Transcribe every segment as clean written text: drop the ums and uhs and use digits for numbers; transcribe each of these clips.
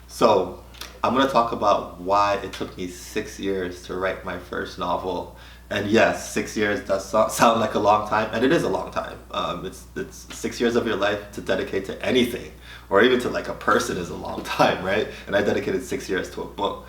So, I'm going to talk about why it took me 6 years to write my first novel. And yes, 6 years does sound like a long time, and it is a long time. It's 6 years of your life to dedicate to anything, or even to like a person is a long time, right? And I dedicated 6 years to a book.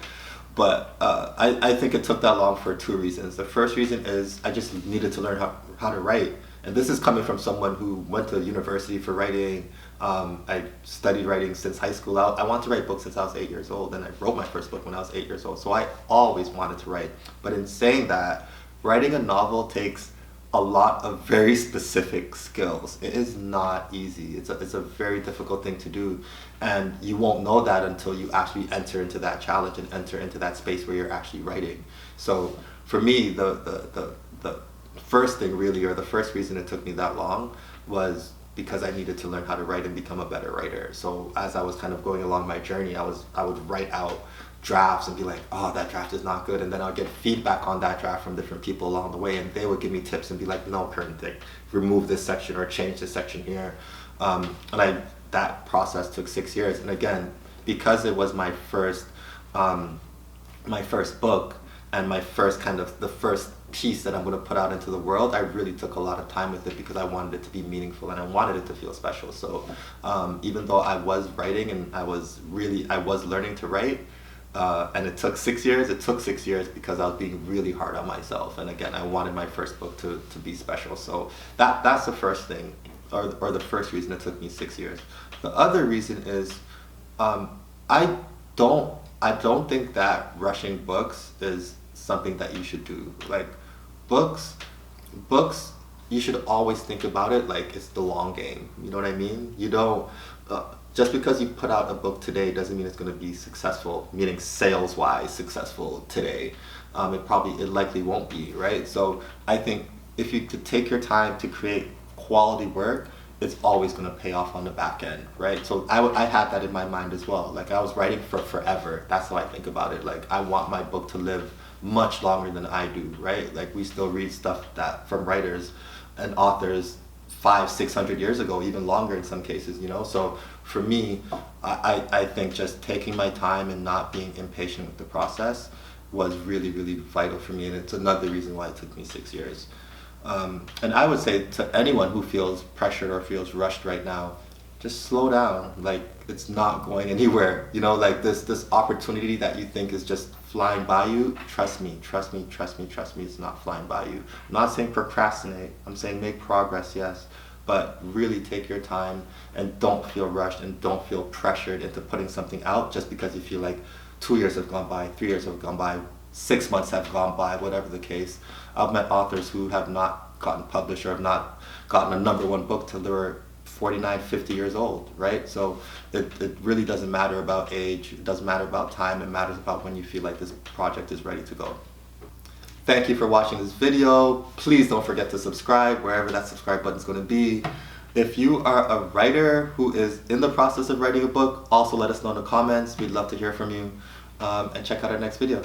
But I think it took that long for two reasons. The first reason is I just needed to learn how to write. And this is coming from someone who went to university for writing. I studied writing since high school. I wanted to write books since I was 8 years old, and I wrote my first book when I was 8 years old. So I always wanted to write. But in saying that, writing a novel takes a lot of very specific skills. It is not easy. It's a very difficult thing to do. And you won't know that until you actually enter into that challenge and enter into that space where you're actually writing. So for me, the first thing really, or the first reason it took me that long was because I needed to learn how to write and become a better writer. So as I was kind of going along my journey, I would write out drafts and be like, oh, that draft is not good. And then I'll get feedback on that draft from different people along the way, and they would give me tips and be like, no, current thing, remove this section or change this section here. That process took 6 years. And again, because it was my first book and my first kind of the first piece that I'm going to put out into the world, I really took a lot of time with it because I wanted it to be meaningful and I wanted it to feel special. So even though I was writing and I was learning to write, and it took 6 years, because I was being really hard on myself. And again, I wanted my first book to be special. So that's the first thing, or the first reason it took me 6 years. The other reason is I don't think that rushing books is something that you should do. Like books, you should always think about it like it's the long game. You know what I mean? You don't just because you put out a book today doesn't mean it's going to be successful, meaning sales wise successful today. It likely won't be, right? So I think if you could take your time to create quality work, it's always going to pay off on the back end, right? So I had that in my mind as well. Like I was writing for forever. That's how I think about it. Like I want my book to live much longer than I do, right? Like we still read stuff that from writers and authors 500-600 years ago, even longer in some cases, you know? So for me, I think just taking my time and not being impatient with the process was really, really vital for me. And it's another reason why it took me 6 years. And I would say to anyone who feels pressured or feels rushed right now, just slow down. Like it's not going anywhere. You know, like this opportunity that you think is just flying by you, trust me, it's not flying by you. I'm not saying procrastinate. I'm saying make progress, yes. But really take your time and don't feel rushed and don't feel pressured into putting something out just because you feel like 2 years have gone by, 3 years have gone by, 6 months have gone by, whatever the case. I've met authors who have not gotten published or have not gotten a #1 book till they were 49, 50 years old, right? So it really doesn't matter about age, it doesn't matter about time, it matters about when you feel like this project is ready to go. Thank you for watching this video. Please don't forget to subscribe wherever that subscribe button is going to be. If you are a writer who is in the process of writing a book, also let us know in the comments. We'd love to hear from you. And check out our next video.